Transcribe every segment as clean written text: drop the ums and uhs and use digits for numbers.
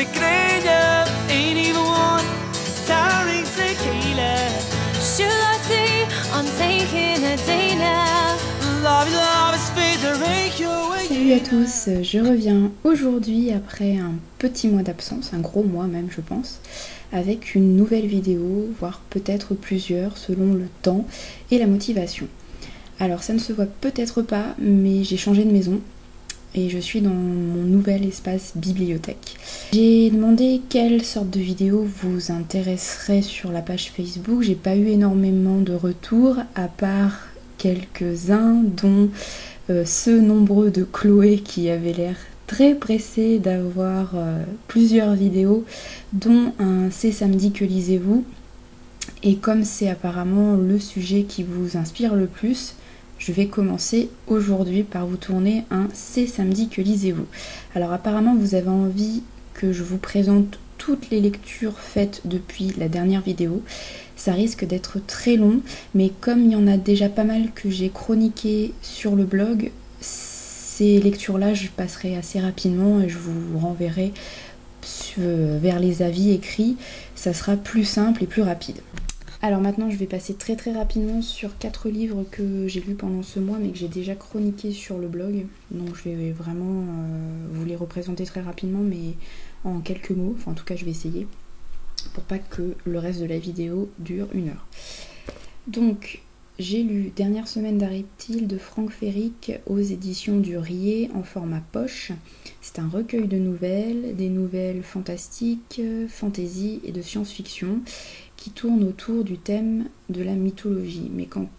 creia, ain't even one towering tequila. Should I say I'm taking a day now? Love is fate to make your way. Salut à tous, je reviens aujourd'hui après un petit mois d'absence, un gros mois même je pense, avec une nouvelle vidéo, voire peut-être plusieurs selon le temps et la motivation. Alors ça ne se voit peut-être pas, mais j'ai changé de maison et je suis dans mon nouvel espace bibliothèque. J'ai demandé quelle sorte de vidéo vous intéresserait sur la page Facebook. J'ai pas eu énormément de retours, à part quelques-uns, dont ceux nombreux de Chloé qui avait l'air très pressée d'avoir plusieurs vidéos, dont un C'est samedi que lisez-vous. Et comme c'est apparemment le sujet qui vous inspire le plus, je vais commencer aujourd'hui par vous tourner un C'est samedi que lisez-vous. Alors apparemment vous avez envie que je vous présente toutes les lectures faites depuis la dernière vidéo. Ça risque d'être très long, mais comme il y en a déjà pas mal que j'ai chroniqué sur le blog, ces lectures-là je passerai assez rapidement et je vous renverrai vers les avis écrits. Ça sera plus simple et plus rapide. Alors maintenant je vais passer très rapidement sur 4 livres que j'ai lus pendant ce mois mais que j'ai déjà chroniqués sur le blog. Donc je vais vraiment vous les représenter très rapidement mais en quelques mots, enfin en tout cas je vais essayer pour pas que le reste de la vidéo dure 1 heure. Donc j'ai lu Dernière semaine d'un reptile de Franck Ferric aux éditions du Riet en format poche. C'est un recueil de nouvelles, des nouvelles fantastiques, fantasy et de science-fiction qui tournent autour du thème de la mythologie. Mais quand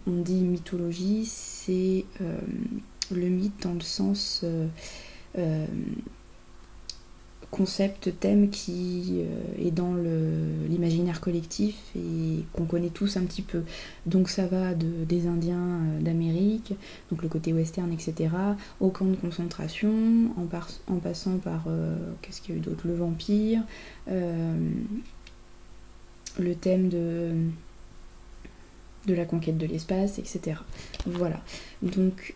on dit mythologie, c'est le mythe dans le sens concept, thème qui est dans l'imaginaire collectif et qu'on connaît tous un petit peu. Donc ça va des Indiens d'Amérique, donc le côté western, etc., au camp de concentration, en passant par, qu'est-ce qu'il y a eu d'autre, le vampire, le thème de la conquête de l'espace, etc. Voilà. Donc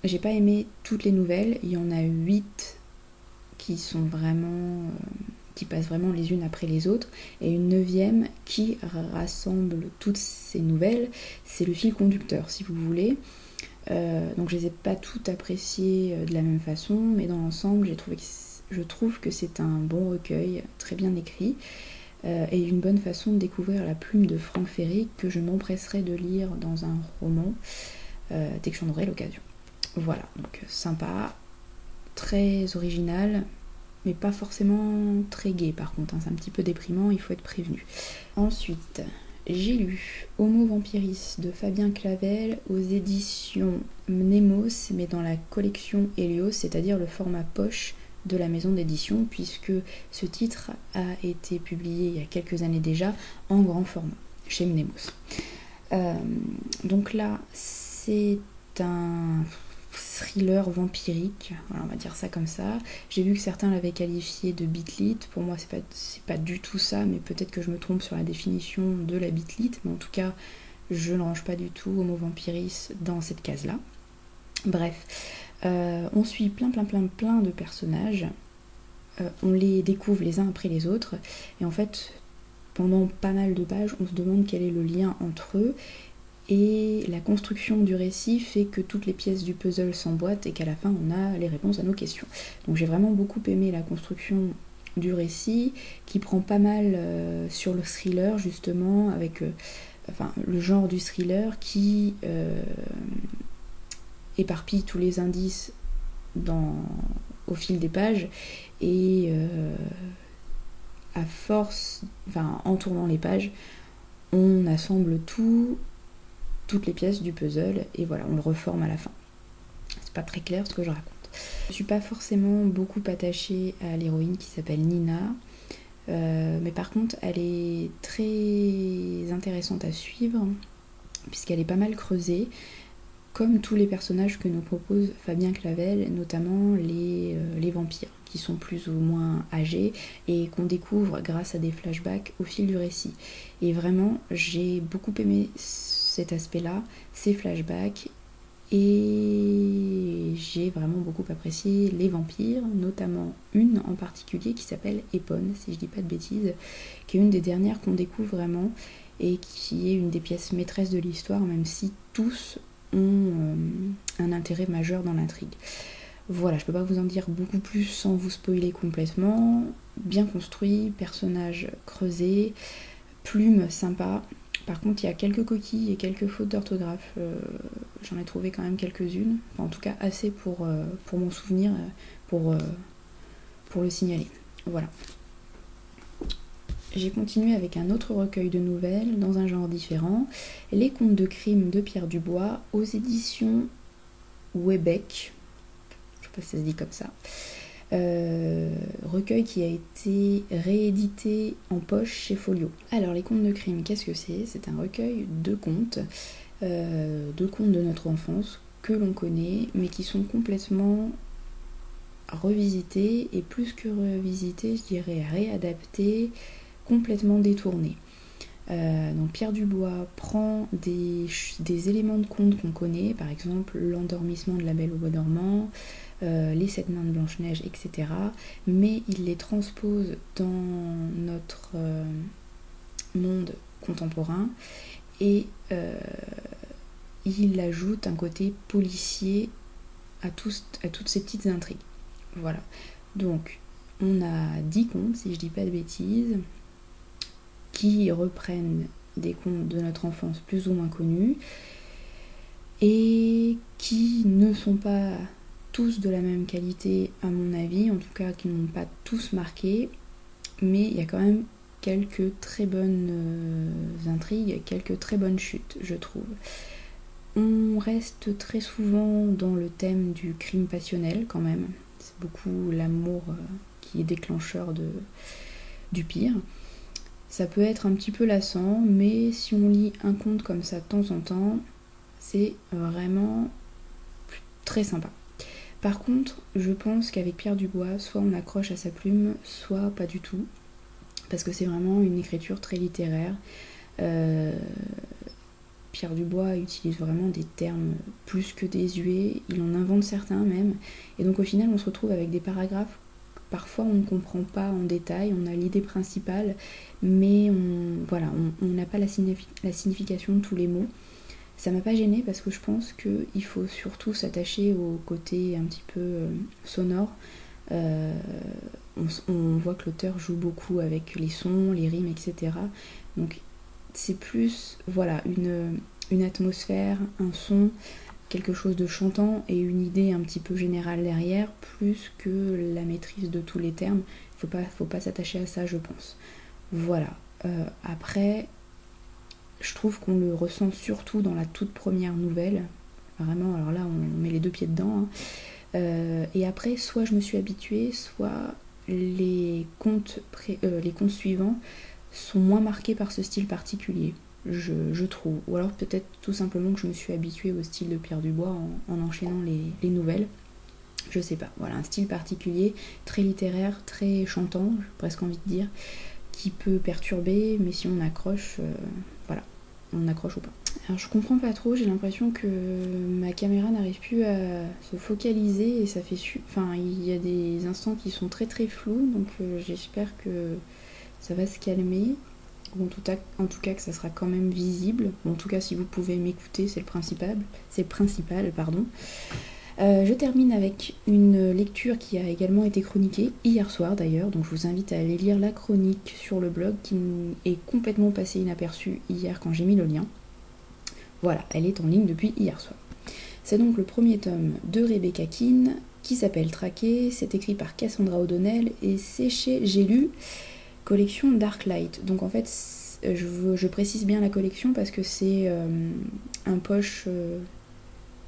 j'ai pas aimé toutes les nouvelles, il y en a 8 qui sont vraiment qui passent vraiment les unes après les autres, et une 9e qui rassemble toutes ces nouvelles. C'est le fil conducteur si vous voulez. Donc je les ai pas toutes appréciées de la même façon, mais dans l'ensemble je trouve que c'est un bon recueil, très bien écrit, et une bonne façon de découvrir la plume de Franck Ferric que je m'empresserai de lire dans un roman dès que j'en aurai l'occasion. Voilà, donc sympa, très original, mais pas forcément très gai par contre, hein. C'est un petit peu déprimant, il faut être prévenu. Ensuite, j'ai lu Homo Vampiris de Fabien Clavel aux éditions Mnemos, mais dans la collection Helios, c'est-à-dire le format poche de la maison d'édition, puisque ce titre a été publié il y a quelques années déjà en grand format chez Mnemos. Donc là, c'est un thriller vampirique, voilà, on va dire ça comme ça. J'ai vu que certains l'avaient qualifié de bitlit. Pour moi c'est pas du tout ça, mais peut-être que je me trompe sur la définition de la bitlit, mais en tout cas je ne range pas du tout Homo Vampiris dans cette case là. Bref, on suit plein de personnages, on les découvre les uns après les autres, et en fait pendant pas mal de pages on se demande quel est le lien entre eux. Et la construction du récit fait que toutes les pièces du puzzle s'emboîtent et qu'à la fin on a les réponses à nos questions. Donc j'ai vraiment beaucoup aimé la construction du récit qui prend pas mal sur le thriller justement, avec le genre du thriller qui éparpille tous les indices au fil des pages et à force, en tournant les pages, on assemble toutes les pièces du puzzle et voilà, on le reforme à la fin. C'est pas très clair ce que je raconte. Je suis pas forcément beaucoup attachée à l'héroïne qui s'appelle Nina, mais par contre elle est très intéressante à suivre puisqu'elle est pas mal creusée, comme tous les personnages que nous propose Fabien Clavel, notamment les vampires, qui sont plus ou moins âgés et qu'on découvre grâce à des flashbacks au fil du récit. Et vraiment, j'ai beaucoup aimé cet aspect-là, ces flashbacks, Et j'ai vraiment beaucoup apprécié les vampires, notamment une en particulier qui s'appelle Épone, si je dis pas de bêtises, qui est une des dernières qu'on découvre vraiment et qui est une des pièces maîtresses de l'histoire, même si tous ont un intérêt majeur dans l'intrigue. Voilà, je peux pas vous en dire beaucoup plus sans vous spoiler complètement. Bien construit, personnage creusé, plume sympa. Par contre, il y a quelques coquilles et quelques fautes d'orthographe. J'en ai trouvé quand même quelques-unes. Enfin, en tout cas, assez pour mon souvenir, pour le signaler. Voilà. J'ai continué avec un autre recueil de nouvelles, dans un genre différent. Les contes de crime de Pierre Dubois, aux éditions Webec. Je sais pas si ça se dit comme ça. Recueil qui a été réédité en poche chez Folio. Alors les contes de crime, qu'est-ce que c'est? C'est un recueil de contes de notre enfance que l'on connaît, mais qui sont complètement revisités, et plus que revisités, je dirais réadaptés, complètement détournés. Donc Pierre Dubois prend des éléments de contes qu'on connaît, par exemple l'endormissement de la Belle au bois dormant, les 7 nains de Blanche-Neige, etc. Mais il les transpose dans notre monde contemporain et il ajoute un côté policier à toutes ces petites intrigues. Voilà. Donc, on a 10 contes, si je dis pas de bêtises, qui reprennent des contes de notre enfance plus ou moins connus et qui ne sont pas tous de la même qualité à mon avis, en tout cas qui n'ont pas tous marqué, mais il y a quand même quelques très bonnes intrigues, quelques très bonnes chutes, je trouve. On reste très souvent dans le thème du crime passionnel quand même, c'est beaucoup l'amour qui est déclencheur du pire. Ça peut être un petit peu lassant, mais si on lit un conte comme ça de temps en temps, c'est vraiment très sympa. Par contre, je pense qu'avec Pierre Dubois, soit on accroche à sa plume, soit pas du tout, parce que c'est vraiment une écriture très littéraire. Pierre Dubois utilise vraiment des termes plus que désuets, il en invente certains même, et donc au final on se retrouve avec des paragraphes. Parfois on ne comprend pas en détail, on a l'idée principale, mais on n'a pas la signification de tous les mots. Ça m'a pas gênée parce que je pense qu'il faut surtout s'attacher au côté un petit peu sonore. On voit que l'auteur joue beaucoup avec les sons, les rimes, etc. Donc c'est plus une atmosphère, un son, quelque chose de chantant et une idée un petit peu générale derrière, plus que la maîtrise de tous les termes. Faut pas s'attacher à ça, je pense. Voilà. Après, je trouve qu'on le ressent surtout dans la toute première nouvelle. Vraiment, alors là, on met les deux pieds dedans. Et après, soit je me suis habituée, soit les contes suivants sont moins marqués par ce style particulier, je trouve. Ou alors peut-être tout simplement que je me suis habituée au style de Pierre Dubois en enchaînant les nouvelles. Je sais pas. Voilà, un style particulier, très littéraire, très chantant, j'ai presque envie de dire, qui peut perturber, mais si on accroche, on accroche ou pas. Alors je comprends pas trop, j'ai l'impression que ma caméra n'arrive plus à se focaliser et ça fait il y a des instants qui sont très très flous, donc j'espère que ça va se calmer, ou en tout cas que ça sera quand même visible. Bon, en tout cas si vous pouvez m'écouter, c'est le principal. Je termine avec une lecture qui a également été chroniquée hier soir d'ailleurs, donc je vous invite à aller lire la chronique sur le blog qui est complètement passée inaperçue hier quand j'ai mis le lien. Voilà, elle est en ligne depuis hier soir. C'est donc le premier tome de Rebecca Keane qui s'appelle Traqué, c'est écrit par Cassandra O'Donnell et c'est chez J'ai lu, collection Darklight. Donc en fait, je précise bien la collection parce que c'est un poche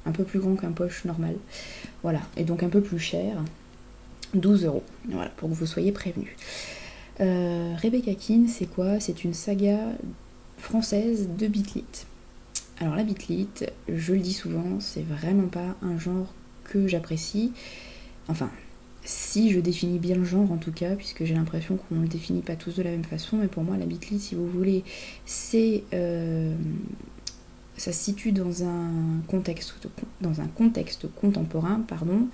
un peu plus grand qu'un poche normal. Voilà, et donc un peu plus cher, 12€. Voilà, pour que vous soyez prévenus. Rebecca Keane, c'est quoi? C'est une saga française de Beatlit. Alors la Beatlit, je le dis souvent, c'est vraiment pas un genre que j'apprécie. Enfin, si je définis bien le genre en tout cas, puisque j'ai l'impression qu'on ne le définit pas tous de la même façon, mais pour moi la Beatlit, si vous voulez, c'est ça se situe dans un contexte contemporain, pardon,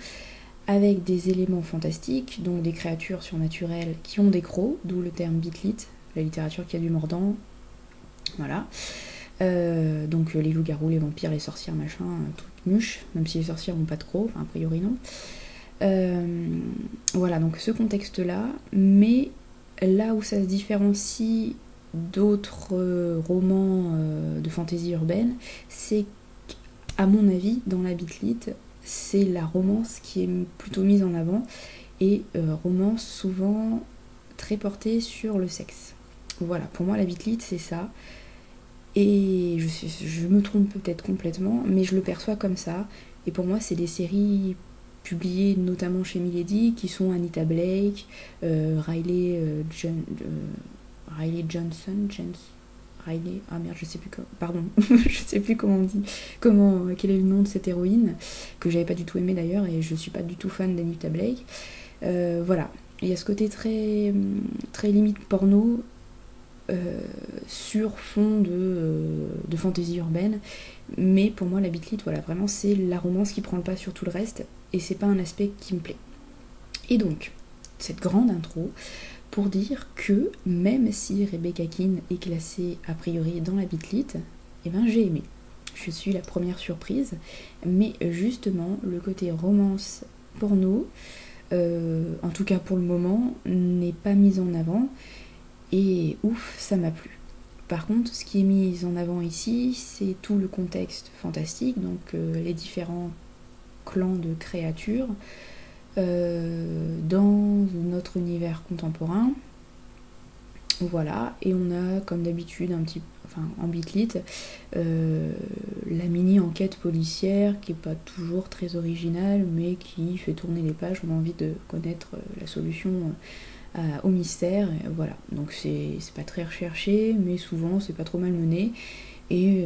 avec des éléments fantastiques, donc des créatures surnaturelles qui ont des crocs, d'où le terme bitlit, la littérature qui a du mordant, voilà. Donc les loups-garous, les vampires, les sorcières, machin, toutes muches, même si les sorcières n'ont pas de crocs, enfin a priori non. Voilà, donc ce contexte-là, mais là où ça se différencie d'autres romans de fantaisie urbaine, c'est qu'à mon avis, dans la bitlit, c'est la romance qui est plutôt mise en avant, et romance souvent très portée sur le sexe. Voilà, pour moi la bitlit c'est ça, et je me trompe peut-être complètement, mais je le perçois comme ça, et pour moi c'est des séries publiées notamment chez Milady, qui sont Anita Blake, Riley ah merde, je sais plus comment, pardon, je sais plus comment on dit, quel est le nom de cette héroïne, que j'avais pas du tout aimé d'ailleurs, et je suis pas du tout fan d'Anita Blake. Voilà, il y a ce côté très, très limite porno, sur fond de fantaisie urbaine, mais pour moi la bitlit, voilà, vraiment c'est la romance qui prend le pas sur tout le reste, et c'est pas un aspect qui me plaît. Et donc, cette grande intro pour dire que même si Rebecca Keane est classée a priori dans la bitlit, eh ben j'ai aimé. Je suis la première surprise, mais justement le côté romance porno, en tout cas pour le moment, n'est pas mis en avant, et ouf, ça m'a plu. Par contre, ce qui est mis en avant ici, c'est tout le contexte fantastique, donc les différents clans de créatures, dans notre univers contemporain. Voilà, et on a comme d'habitude en bitlit, la mini enquête policière qui est pas toujours très originale, mais qui fait tourner les pages. On a envie de connaître la solution au mystère, et voilà. Donc c'est pas très recherché, mais souvent c'est pas trop mal mené. Et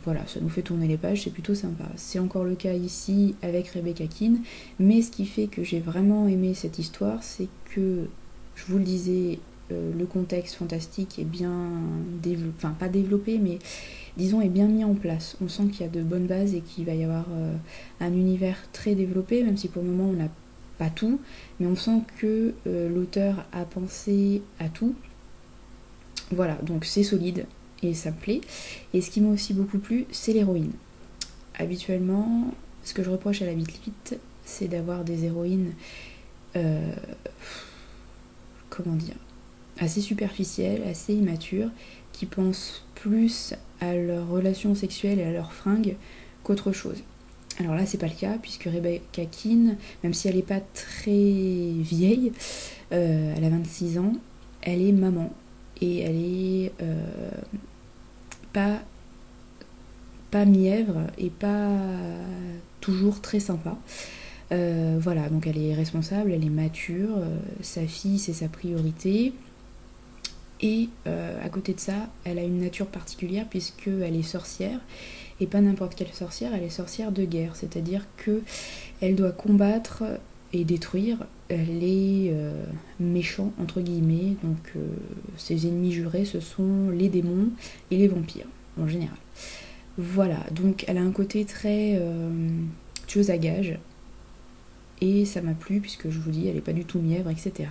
voilà, ça nous fait tourner les pages, c'est plutôt sympa. C'est encore le cas ici avec Rebecca Keane, mais ce qui fait que j'ai vraiment aimé cette histoire, c'est que, je vous le disais, le contexte fantastique est bien développé, enfin pas développé, mais disons est bien mis en place. On sent qu'il y a de bonnes bases et qu'il va y avoir un univers très développé, même si pour le moment on n'a pas tout, mais on sent que l'auteur a pensé à tout. Voilà, donc c'est solide. Et ça me plaît. Et ce qui m'a aussi beaucoup plu, c'est l'héroïne. Habituellement, ce que je reproche à la bitlit, c'est d'avoir des héroïnes, comment dire, assez superficielles, assez immatures, qui pensent plus à leur relation sexuelle et à leur fringue qu'autre chose. Alors là, c'est pas le cas, puisque Rebecca Keane, même si elle n'est pas très vieille, elle a 26 ans, elle est maman. Et elle est pas mièvre et pas toujours très sympa. Voilà, donc elle est responsable, elle est mature, sa fille c'est sa priorité. Et à côté de ça, elle a une nature particulière puisqu'elle est sorcière, et pas n'importe quelle sorcière, elle est sorcière de guerre, c'est-à-dire que elle doit combattre et détruire les méchants entre guillemets, donc ses ennemis jurés ce sont les démons et les vampires en général. Voilà, donc elle a un côté très tueuse à gages, et ça m'a plu puisque je vous dis elle est pas du tout mièvre, etc.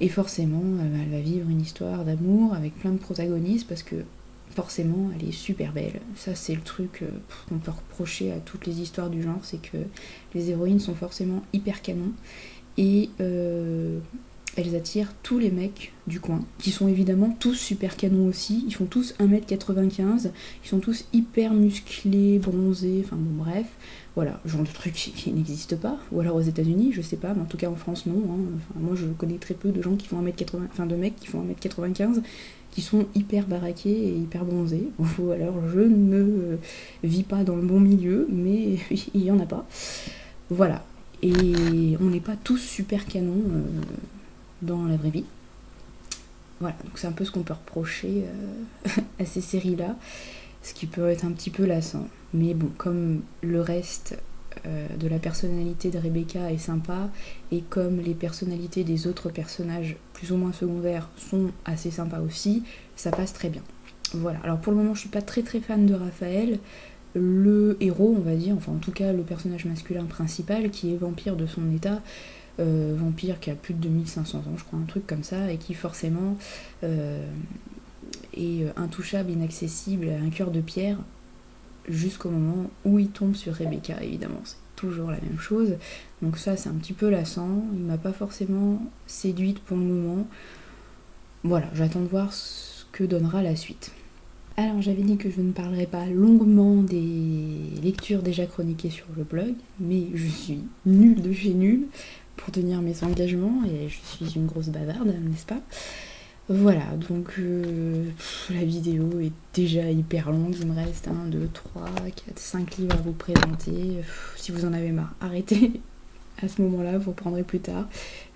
Et forcément elle va vivre une histoire d'amour avec plein de protagonistes, parce que forcément elle est super belle. Ça c'est le truc qu'on peut reprocher à toutes les histoires du genre, c'est que les héroïnes sont forcément hyper canons, et elles attirent tous les mecs du coin, qui sont évidemment tous super canons aussi. Ils font tous 1m95, ils sont tous hyper musclés, bronzés, enfin bon bref, voilà, genre de truc qui n'existe pas, ou alors aux États-Unis, je sais pas, mais en tout cas en France non, hein. Enfin, moi je connais très peu de gens qui font 1m80, enfin de mecs qui font 1m95, qui sont hyper baraqués et hyper bronzés, ou alors je ne vis pas dans le bon milieu, mais il y en a pas. Voilà, et on n'est pas tous super canons dans la vraie vie. Voilà, donc c'est un peu ce qu'on peut reprocher à ces séries-là, ce qui peut être un petit peu lassant. Mais bon, comme le reste de la personnalité de Rebecca est sympa, et comme les personnalités des autres personnages plus ou moins secondaires sont assez sympas aussi, ça passe très bien. Voilà, alors pour le moment je suis pas très fan de Raphaël, le héros on va dire, enfin en tout cas le personnage masculin principal qui est vampire de son état, vampire qui a plus de 2500 ans je crois, un truc comme ça, et qui forcément est intouchable, inaccessible, un cœur de pierre, jusqu'au moment où il tombe sur Rebecca, évidemment c'est toujours la même chose, donc ça c'est un petit peu lassant, il m'a pas forcément séduite pour le moment, voilà, j'attends de voir ce que donnera la suite. Alors j'avais dit que je ne parlerais pas longuement des lectures déjà chroniquées sur le blog, mais je suis nulle de chez nulle pour tenir mes engagements et je suis une grosse bavarde, n'est-ce pas? Voilà, donc la vidéo est déjà hyper longue, il me reste 1, 2, 3, 4, 5 livres à vous présenter. Si vous en avez marre, arrêtez à ce moment-là, vous reprendrez plus tard.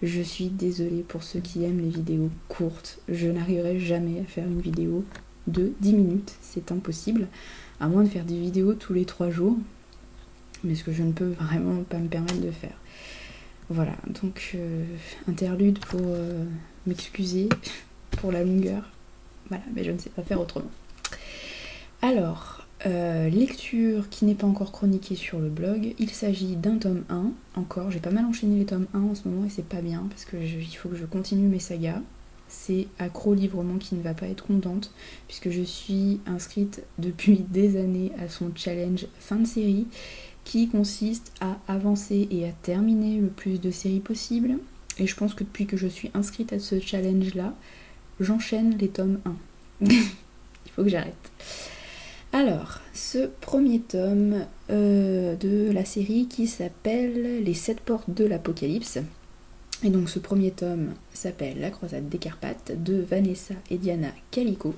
Je suis désolée pour ceux qui aiment les vidéos courtes, je n'arriverai jamais à faire une vidéo de 10 minutes, c'est impossible, à moins de faire des vidéos tous les 3 jours, mais ce que je ne peux vraiment pas me permettre de faire. Voilà, donc interlude pour m'excuser pour la longueur, voilà, mais je ne sais pas faire autrement. Alors, lecture qui n'est pas encore chroniquée sur le blog, il s'agit d'un tome 1, encore, j'ai pas mal enchaîné les tomes 1 en ce moment et c'est pas bien, parce que il faut que je continue mes sagas. C'est Accro Livrement qui ne va pas être contente, puisque je suis inscrite depuis des années à son challenge fin de série, qui consiste à avancer et à terminer le plus de séries possible. Et je pense que depuis que je suis inscrite à ce challenge-là, j'enchaîne les tomes 1. Il faut que j'arrête. Alors, ce premier tome de la série qui s'appelle Les 7 portes de l'Apocalypse. Et donc ce premier tome s'appelle La Croisade des Carpates de Vanessa et Diana Calico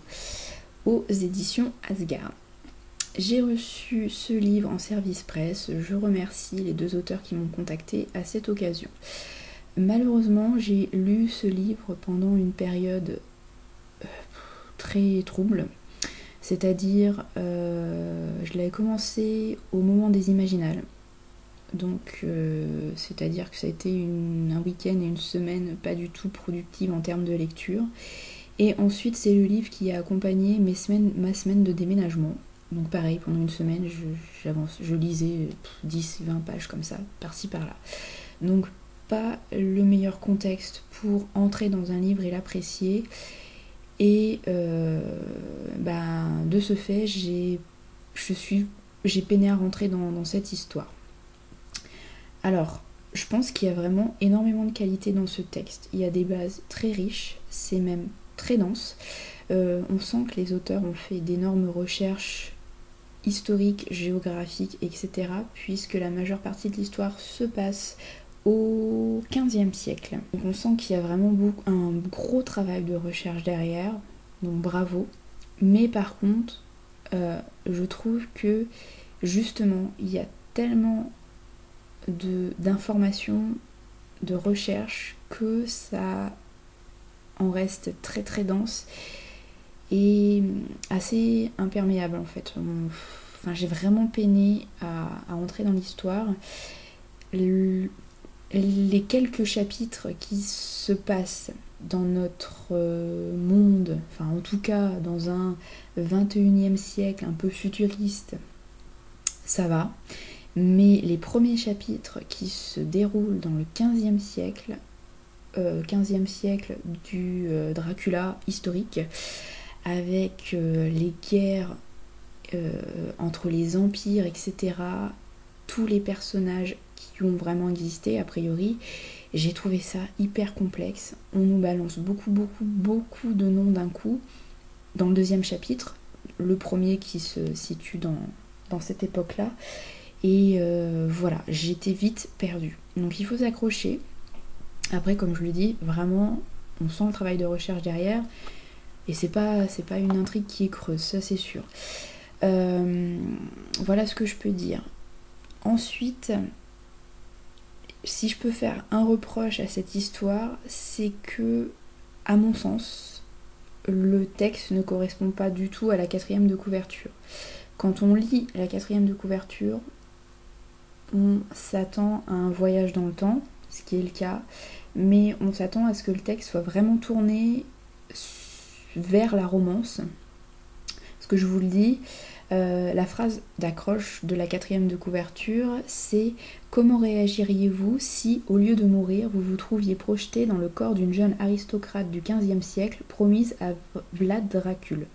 aux éditions Asgard. J'ai reçu ce livre en service presse, je remercie les 2 auteurs qui m'ont contacté à cette occasion. Malheureusement, j'ai lu ce livre pendant une période très trouble, c'est-à-dire je l'avais commencé au moment des Imaginales. Donc c'est-à-dire que ça a été un week-end et une semaine pas du tout productive en termes de lecture. Et ensuite c'est le livre qui a accompagné ma semaine de déménagement. Donc pareil, pendant une semaine je lisais 10-20 pages comme ça, par-ci par-là. Donc pas le meilleur contexte pour entrer dans un livre et l'apprécier. Et de ce fait j'ai peiné à rentrer dans cette histoire. Alors, je pense qu'il y a vraiment énormément de qualité dans ce texte. Il y a des bases très riches, c'est même très dense. On sent que les auteurs ont fait d'énormes recherches historiques, géographiques, etc. puisque la majeure partie de l'histoire se passe au XVe siècle. Donc on sent qu'il y a vraiment un gros travail de recherche derrière, donc bravo. Mais par contre, je trouve que justement, il y a tellement d'informations, de recherche, que ça en reste très dense et assez imperméable en fait. Enfin, j'ai vraiment peiné à entrer dans l'histoire. Les quelques chapitres qui se passent dans notre monde, enfin en tout cas dans un 21e siècle un peu futuriste, ça va. Mais les premiers chapitres qui se déroulent dans le 15e siècle, 15e siècle du Dracula historique, avec les guerres entre les empires, etc., tous les personnages qui ont vraiment existé, a priori, j'ai trouvé ça hyper complexe. On nous balance beaucoup de noms d'un coup. Dans le 2e chapitre, le premier qui se situe dans cette époque-là, et voilà, j'étais vite perdue. Donc il faut s'accrocher. Après, comme je le dis, vraiment, on sent le travail de recherche derrière. Et c'est pas une intrigue qui est creuse, ça c'est sûr. Voilà ce que je peux dire. Ensuite, si je peux faire un reproche à cette histoire, c'est que, à mon sens, le texte ne correspond pas du tout à la 4e de couverture. Quand on lit la 4e de couverture, on s'attend à un voyage dans le temps, ce qui est le cas, mais on s'attend à ce que le texte soit vraiment tourné vers la romance, ce que je vous le dis, la phrase d'accroche de la 4e de couverture, c'est « Comment réagiriez-vous si, au lieu de mourir, vous vous trouviez projeté dans le corps d'une jeune aristocrate du XVe siècle promise à Vlad Dracul ?»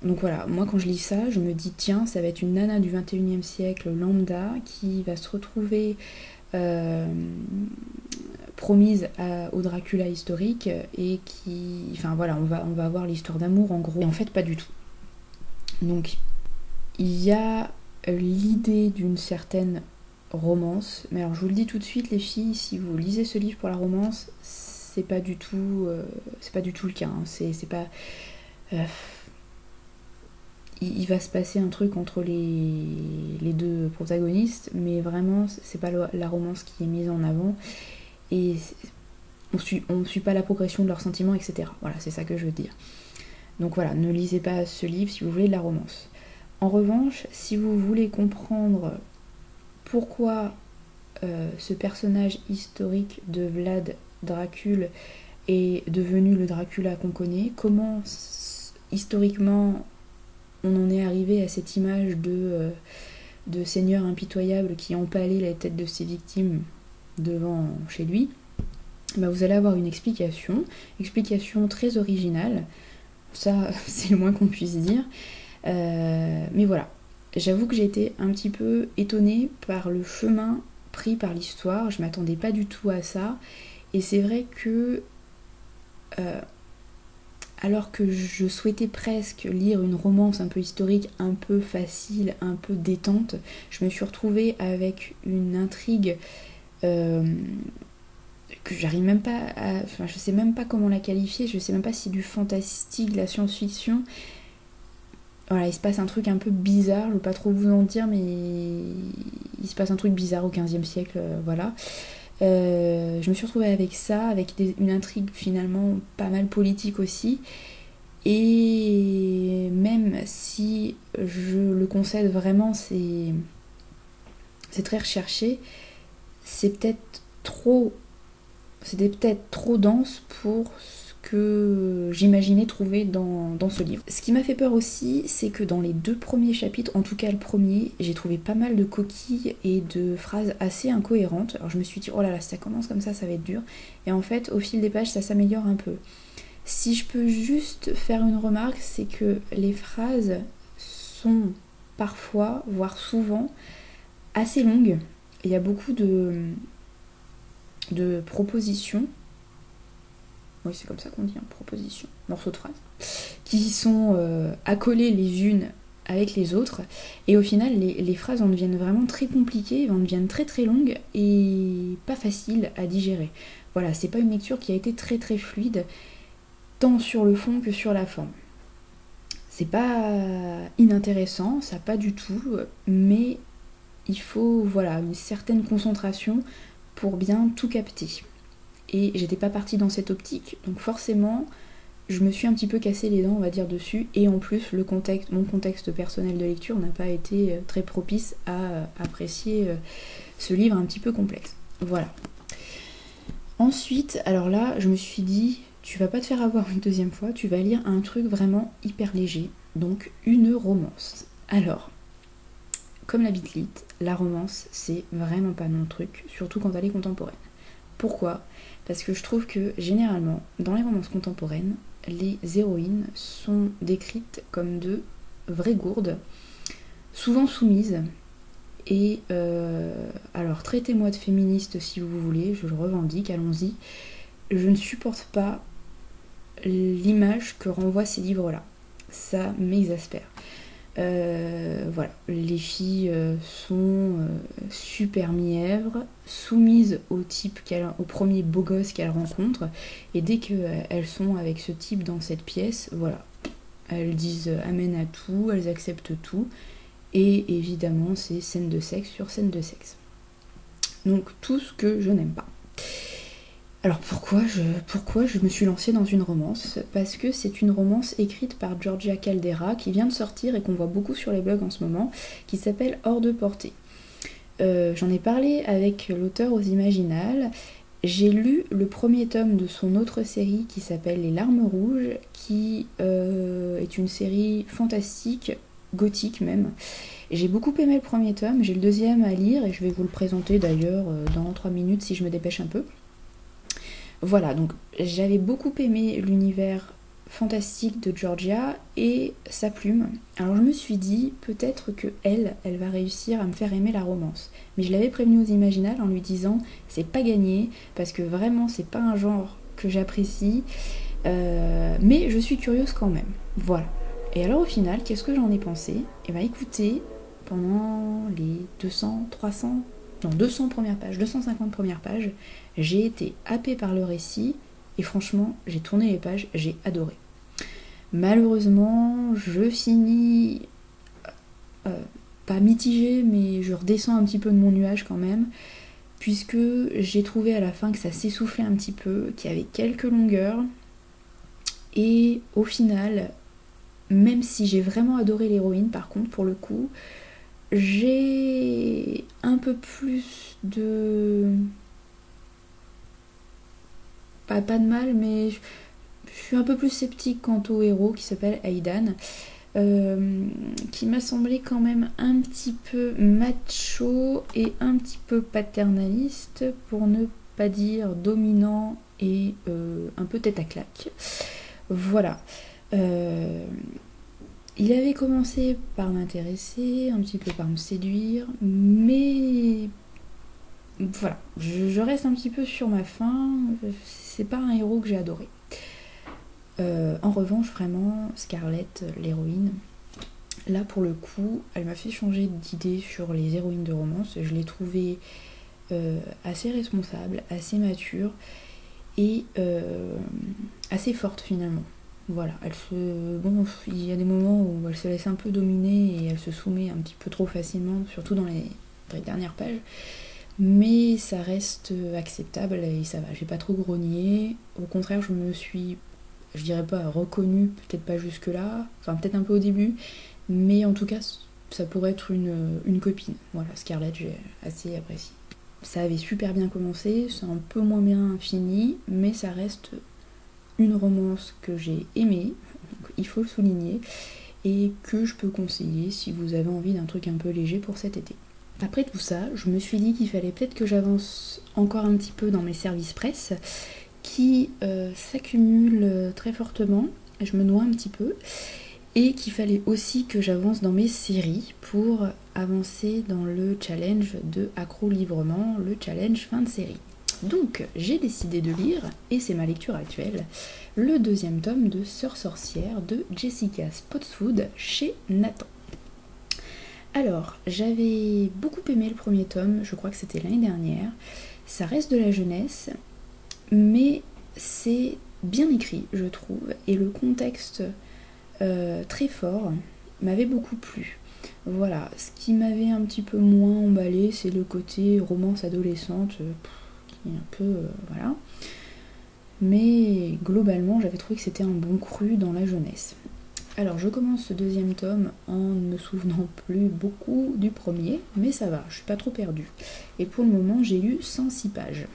Donc voilà, moi quand je lis ça, je me dis tiens, ça va être une nana du 21e siècle lambda qui va se retrouver promise au Dracula historique et qui... Enfin voilà, on va avoir l'histoire d'amour en gros. Et en fait pas du tout. Donc il y a l'idée d'une certaine romance, mais alors je vous le dis tout de suite les filles, si vous lisez ce livre pour la romance, c'est pas du tout le cas, hein. C'est pas... il va se passer un truc entre les deux protagonistes, mais vraiment c'est pas la romance qui est mise en avant et on suit pas la progression de leurs sentiments, etc. Voilà, c'est ça que je veux dire. Donc voilà, ne lisez pas ce livre si vous voulez de la romance. En revanche, si vous voulez comprendre pourquoi ce personnage historique de Vlad Dracul est devenu le Dracula qu'on connaît, comment historiquement on en est arrivé à cette image de seigneur impitoyable qui empalait la tête de ses victimes devant chez lui, bah vous allez avoir une explication très originale, ça c'est le moins qu'on puisse dire, mais voilà, j'avoue que j'ai été un petit peu étonnée par le chemin pris par l'histoire, je m'attendais pas du tout à ça, et c'est vrai que alors que je souhaitais presque lire une romance un peu historique, un peu facile, un peu détente, je me suis retrouvée avec une intrigue que j'arrive même pas à... Enfin, je sais même pas comment la qualifier, je sais même pas si c'est du fantastique, de la science-fiction. Voilà, il se passe un truc un peu bizarre, je veux pas trop vous en dire, mais il se passe un truc bizarre au XVe siècle, voilà. Je me suis retrouvée avec ça, avec une intrigue finalement pas mal politique aussi, et même si je le concède vraiment, c'est très recherché, c'était peut-être trop dense pour ce que j'imaginais trouver dans ce livre. Ce qui m'a fait peur aussi, c'est que dans les 2 premiers chapitres, en tout cas le premier, j'ai trouvé pas mal de coquilles et de phrases assez incohérentes. Alors je me suis dit, oh là là, si ça commence comme ça va être dur. Et en fait, au fil des pages, ça s'améliore un peu. Si je peux juste faire une remarque, c'est que les phrases sont parfois, voire souvent, assez longues. Il y a beaucoup de propositions, oui c'est comme ça qu'on dit, hein, propositions, morceaux de phrases, qui sont accolées les unes avec les autres, et au final les phrases en deviennent vraiment très compliquées, en deviennent très très longues et pas faciles à digérer. Voilà, c'est pas une lecture qui a été très très fluide, tant sur le fond que sur la forme. C'est pas inintéressant, ça pas du tout, mais il faut voilà une certaine concentration pour bien tout capter. Et j'étais pas partie dans cette optique, donc forcément je me suis un petit peu cassé les dents, on va dire, dessus, et en plus mon contexte personnel de lecture n'a pas été très propice à apprécier ce livre un petit peu complexe. Voilà. Ensuite, alors là, je me suis dit, tu vas pas te faire avoir une deuxième fois, tu vas lire un truc vraiment hyper léger, donc une romance. Alors, comme la bitlite, la romance, c'est vraiment pas mon truc, surtout quand elle est contemporaine. Pourquoi ? Parce que je trouve que généralement, dans les romances contemporaines, les héroïnes sont décrites comme de vraies gourdes, souvent soumises, et alors traitez-moi de féministe si vous voulez, je le revendique, allons-y, je ne supporte pas l'image que renvoient ces livres-là, ça m'exaspère. Voilà, les filles sont super mièvres, soumises au type au premier beau gosse qu'elles rencontrent, et dès qu'elles sont avec ce type dans cette pièce, voilà, elles disent amen à tout, elles acceptent tout, et évidemment c'est scène de sexe sur scène de sexe. Donc tout ce que je n'aime pas. Alors pourquoi je me suis lancée dans une romance ? Parce que c'est une romance écrite par Georgia Caldera qui vient de sortir et qu'on voit beaucoup sur les blogs en ce moment, qui s'appelle Hors de portée. J'en ai parlé avec l'auteur aux Imaginales, J'ai lu le premier tome de son autre série qui s'appelle Les Larmes Rouges, qui est une série fantastique, gothique même. J'ai beaucoup aimé le premier tome, j'ai le deuxième à lire et je vais vous le présenter d'ailleurs dans 3 minutes si je me dépêche un peu. Voilà, donc j'avais beaucoup aimé l'univers fantastique de Georgia et sa plume. Alors je me suis dit peut-être que elle va réussir à me faire aimer la romance. Mais je l'avais prévenue aux Imaginales en lui disant c'est pas gagné parce que vraiment c'est pas un genre que j'apprécie, mais je suis curieuse quand même. Voilà. Et alors au final, qu'est-ce que j'en ai pensé? Eh bien écoutez, pendant les 200, 300, non 200 premières pages, 250 premières pages, j'ai été happée par le récit et franchement j'ai tourné les pages, j'ai adoré. Malheureusement, je finis pas mitigée, mais je redescends un petit peu de mon nuage quand même, puisque j'ai trouvé à la fin que ça s'essoufflait un petit peu, qu'il y avait quelques longueurs, et au final, même si j'ai vraiment adoré l'héroïne, par contre, pour le coup, j'ai un peu plus de... pas de mal, mais je suis un peu plus sceptique quant au héros qui s'appelle Aidan, qui m'a semblé quand même un petit peu macho et un petit peu paternaliste, pour ne pas dire dominant et un peu tête à claque. Voilà. Il avait commencé par m'intéresser, un petit peu par me séduire, mais voilà, je reste un petit peu sur ma faim, c'est pas un héros que j'ai adoré. En revanche, vraiment, Scarlett, l'héroïne, là pour le coup, elle m'a fait changer d'idée sur les héroïnes de romance. Je l'ai trouvée assez responsable, assez mature et assez forte finalement. Voilà, bon, il y a des moments où elle se laisse un peu dominer et elle se soumet un petit peu trop facilement, surtout dans les dernières pages. Mais ça reste acceptable et ça va, j'ai pas trop grogné. Au contraire, je me suis, je dirais pas reconnue, peut-être pas jusque là, enfin peut-être un peu au début, mais en tout cas ça pourrait être une copine. Voilà, Scarlett, j'ai assez apprécié. Ça avait super bien commencé, c'est un peu moins bien fini, mais ça reste une romance que j'ai aimée, il faut le souligner, et que je peux conseiller si vous avez envie d'un truc un peu léger pour cet été. Après tout ça, je me suis dit qu'il fallait peut-être que j'avance encore un petit peu dans mes services presse qui s'accumulent très fortement, je me noie un petit peu, et qu'il fallait aussi que j'avance dans mes séries pour avancer dans le challenge de Accro Librement, le challenge fin de série. Donc j'ai décidé de lire, et c'est ma lecture actuelle, le 2e tome de Sœur sorcière de Jessica Spotswood chez Nathan. Alors, j'avais beaucoup aimé le premier tome, je crois que c'était l'année dernière. Ça reste de la jeunesse, mais c'est bien écrit, je trouve, et le contexte très fort m'avait beaucoup plu. Voilà, ce qui m'avait un petit peu moins emballé, c'est le côté romance adolescente, qui est un peu... voilà. Mais globalement, j'avais trouvé que c'était un bon cru dans la jeunesse. Alors, je commence ce 2e tome en ne me souvenant plus beaucoup du premier, mais ça va, je suis pas trop perdue. Et pour le moment, j'ai lu 106 pages.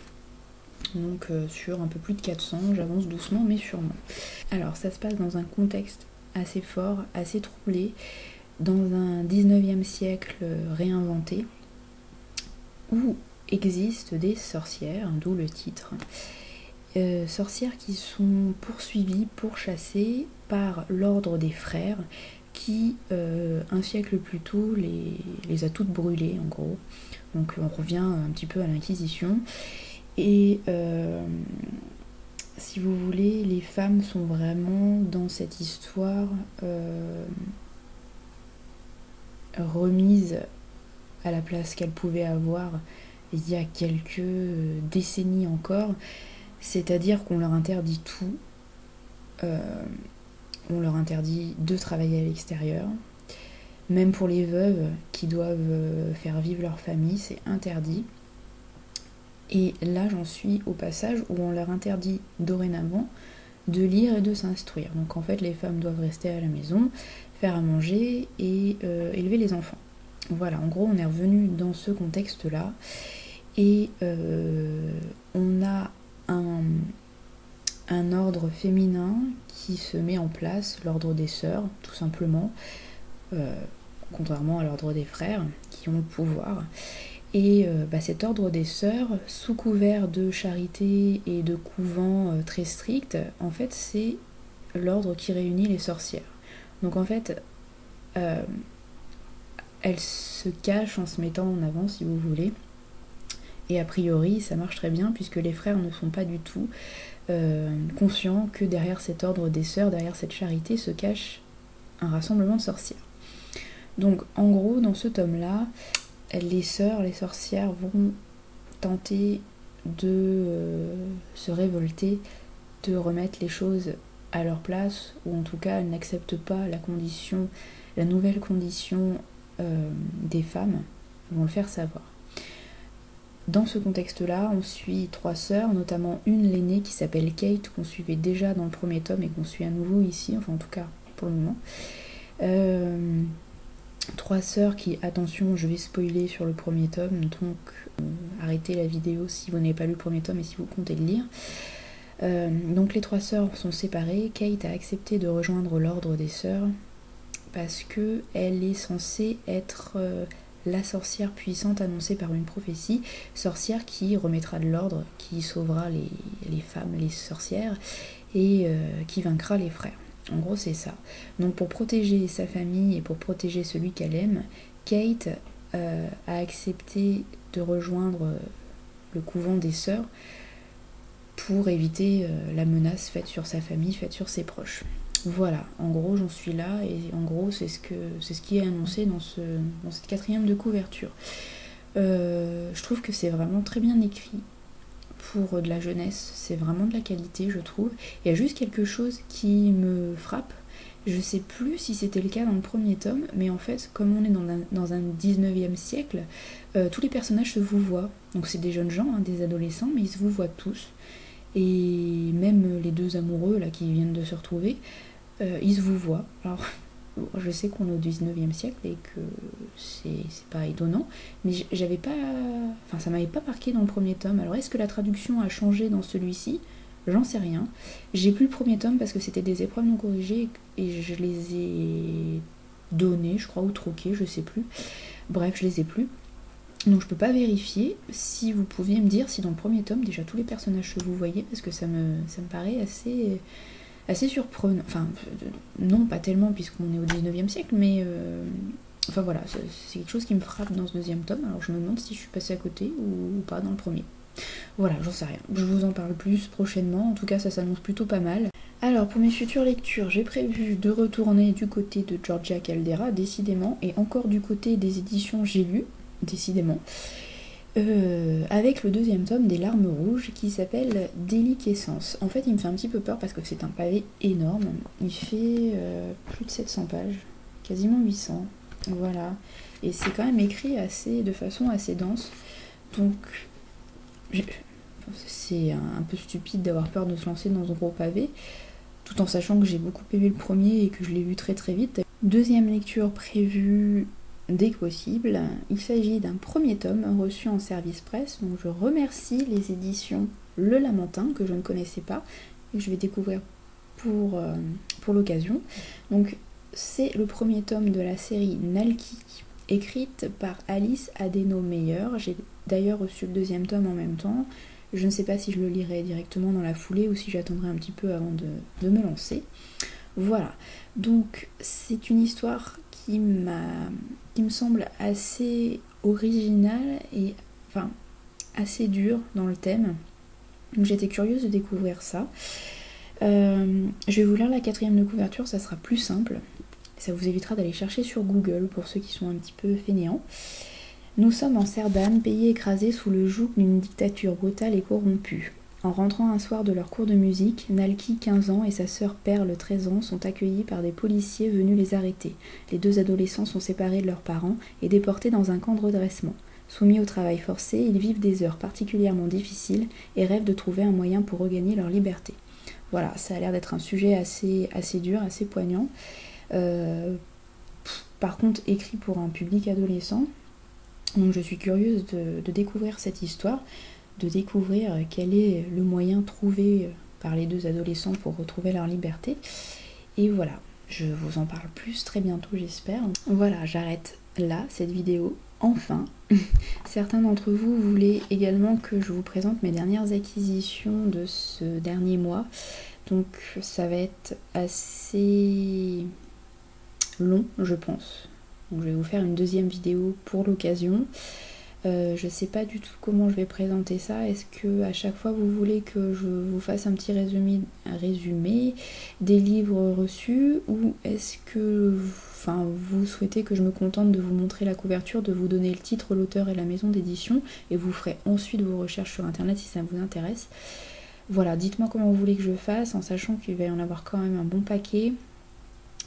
Donc, sur un peu plus de 400, j'avance doucement mais sûrement. Alors, ça se passe dans un contexte assez fort, assez troublé, dans un 19e siècle réinventé, où existent des sorcières, d'où le titre. Sorcières qui sont poursuivies, pourchassées par l'ordre des frères qui, un siècle plus tôt, les a toutes brûlées en gros. Donc on revient un petit peu à l'Inquisition. Et si vous voulez, les femmes sont vraiment dans cette histoire remises à la place qu'elles pouvaient avoir il y a quelques décennies encore. C'est-à-dire qu'on leur interdit tout, on leur interdit de travailler à l'extérieur, même pour les veuves qui doivent faire vivre leur famille, c'est interdit. Et là j'en suis au passage où on leur interdit dorénavant de lire et de s'instruire. Donc en fait les femmes doivent rester à la maison, faire à manger et élever les enfants. Voilà, en gros on est revenu dans ce contexte-là. Et on a un ordre féminin qui se met en place, l'ordre des sœurs, tout simplement, contrairement à l'ordre des frères, qui ont le pouvoir. Et cet ordre des sœurs, sous couvert de charité et de couvent très stricts, en fait c'est l'ordre qui réunit les sorcières. Donc en fait, elles se cachent en se mettant en avant, si vous voulez. Et a priori, ça marche très bien, puisque les frères ne sont pas du tout conscients que derrière cet ordre des sœurs, derrière cette charité, se cache un rassemblement de sorcières. Donc en gros, dans ce tome-là, les sœurs, les sorcières vont tenter de se révolter, de remettre les choses à leur place, ou en tout cas elles n'acceptent pas la nouvelle condition des femmes, elles vont le faire savoir. Dans ce contexte-là, on suit 3 sœurs, notamment une, l'aînée, qui s'appelle Kate, qu'on suivait déjà dans le premier tome et qu'on suit à nouveau ici, enfin en tout cas pour le moment. 3 sœurs qui, attention, je vais spoiler sur le premier tome, donc arrêtez la vidéo si vous n'avez pas lu le premier tome et si vous comptez le lire. Donc les 3 sœurs sont séparées. Kate a accepté de rejoindre l'ordre des sœurs parce que elle est censée être la sorcière puissante annoncée par une prophétie, sorcière qui remettra de l'ordre, qui sauvera les femmes, les sorcières, et qui vaincra les frères. En gros, c'est ça. Donc pour protéger sa famille et pour protéger celui qu'elle aime, Kate a accepté de rejoindre le couvent des sœurs pour éviter la menace faite sur sa famille, faite sur ses proches. Voilà, en gros j'en suis là, et en gros c'est ce qui est annoncé dans cette 4e de couverture. Je trouve que c'est vraiment très bien écrit. Pour de la jeunesse, c'est vraiment de la qualité, je trouve. Il y a juste quelque chose qui me frappe. Je sais plus si c'était le cas dans le premier tome, mais en fait, comme on est dans un 19e siècle, tous les personnages se vouvoient. Donc c'est des jeunes gens, hein, des adolescents, mais ils se vouvoient tous. Et même les 2 amoureux là qui viennent de se retrouver, ils se vouvoient. Alors, je sais qu'on est au 19e siècle et que c'est pas étonnant, mais j'avais pas... Enfin, ça m'avait pas marqué dans le premier tome. Alors, est-ce que la traduction a changé dans celui-ci? J'en sais rien. J'ai plus le premier tome parce que c'était des épreuves non corrigées et je les ai données, je crois, ou troquées, je sais plus. Bref, je les ai plus. Donc je peux pas vérifier. Si vous pouviez me dire si dans le premier tome, déjà tous les personnages se vouvoyaient, parce que ça me paraît assez surprenant. Enfin, non, pas tellement, puisqu'on est au 19e siècle, mais... Enfin voilà, c'est quelque chose qui me frappe dans ce 2e tome, alors je me demande si je suis passée à côté ou pas dans le premier. Voilà, j'en sais rien. Je vous en parle plus prochainement, en tout cas ça s'annonce plutôt pas mal. Alors pour mes futures lectures, j'ai prévu de retourner du côté de Georgia Caldera, décidément, et encore du côté des éditions J'ai lu, décidément, avec le 2e tome des Larmes Rouges qui s'appelle Déliquescence. En fait il me fait un petit peu peur parce que c'est un pavé énorme, il fait plus de 700 pages, quasiment 800, voilà, et c'est quand même écrit de façon assez dense, donc c'est un peu stupide d'avoir peur de se lancer dans un gros pavé, tout en sachant que j'ai beaucoup aimé le premier et que je l'ai lu très très vite. 2e lecture prévue dès que possible. Il s'agit d'un premier tome reçu en service presse, donc je remercie les éditions Le Lamentin, que je ne connaissais pas, et que je vais découvrir pour l'occasion. Donc c'est le premier tome de la série Nalki, écrite par Alice Adeno-Meyer. J'ai d'ailleurs reçu le 2e tome en même temps. Je ne sais pas si je le lirai directement dans la foulée ou si j'attendrai un petit peu avant de me lancer. Voilà, donc c'est une histoire qui me semble assez originale et enfin assez dure dans le thème. Donc j'étais curieuse de découvrir ça. Je vais vous lire la 4e de couverture, ça sera plus simple. Ça vous évitera d'aller chercher sur Google pour ceux qui sont un petit peu fainéants. Nous sommes en Cerdane, pays écrasé sous le joug d'une dictature brutale et corrompue. En rentrant un soir de leur cours de musique, Nalki, 15 ans, et sa sœur Perle, 13 ans, sont accueillis par des policiers venus les arrêter. Les 2 adolescents sont séparés de leurs parents et déportés dans un camp de redressement. Soumis au travail forcé, ils vivent des heures particulièrement difficiles et rêvent de trouver un moyen pour regagner leur liberté. Voilà, ça a l'air d'être un sujet assez dur, assez poignant. Par contre, écrit pour un public adolescent. Donc je suis curieuse de découvrir cette histoire, de découvrir quel est le moyen trouvé par les deux adolescents pour retrouver leur liberté. Et voilà, je vous en parle plus très bientôt j'espère. Voilà, j'arrête là cette vidéo, enfin. Certains d'entre vous voulaient également que je vous présente mes dernières acquisitions de ce dernier mois. Donc ça va être assez long je pense. Donc je vais vous faire une deuxième vidéo pour l'occasion. Je sais pas du tout comment je vais présenter ça. Est-ce que à chaque fois vous voulez que je vous fasse un petit résumé des livres reçus, ou est-ce que vous souhaitez que je me contente de vous montrer la couverture, de vous donner le titre, l'auteur et la maison d'édition, et vous ferez ensuite vos recherches sur internet si ça vous intéresse. Voilà, dites-moi comment vous voulez que je fasse, en sachant qu'il va y en avoir quand même un bon paquet.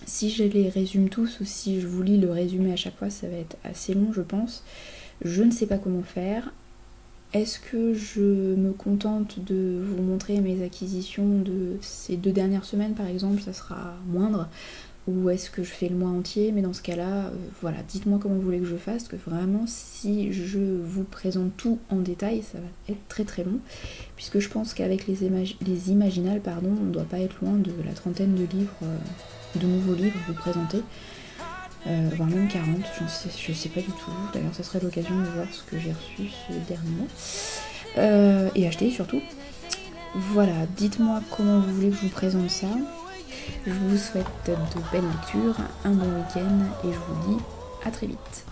Si je les résume tous ou si je vous lis le résumé à chaque fois, ça va être assez long je pense. Je ne sais pas comment faire. Est-ce que je me contente de vous montrer mes acquisitions de ces 2 dernières semaines par exemple, ça sera moindre, ou est-ce que je fais le mois entier? Mais dans ce cas-là, voilà, dites-moi comment vous voulez que je fasse, que vraiment si je vous présente tout en détail, ça va être très très long, puisque je pense qu'avec les imaginales, pardon, on ne doit pas être loin de la trentaine de livres, de nouveaux livres à vous présenter. Voire même 40, je sais pas du tout. D'ailleurs, ça serait l'occasion de voir ce que j'ai reçu ce dernier mois. Et acheter surtout. Voilà, dites-moi comment vous voulez que je vous présente ça. Je vous souhaite de belles lectures, un bon week-end et je vous dis à très vite.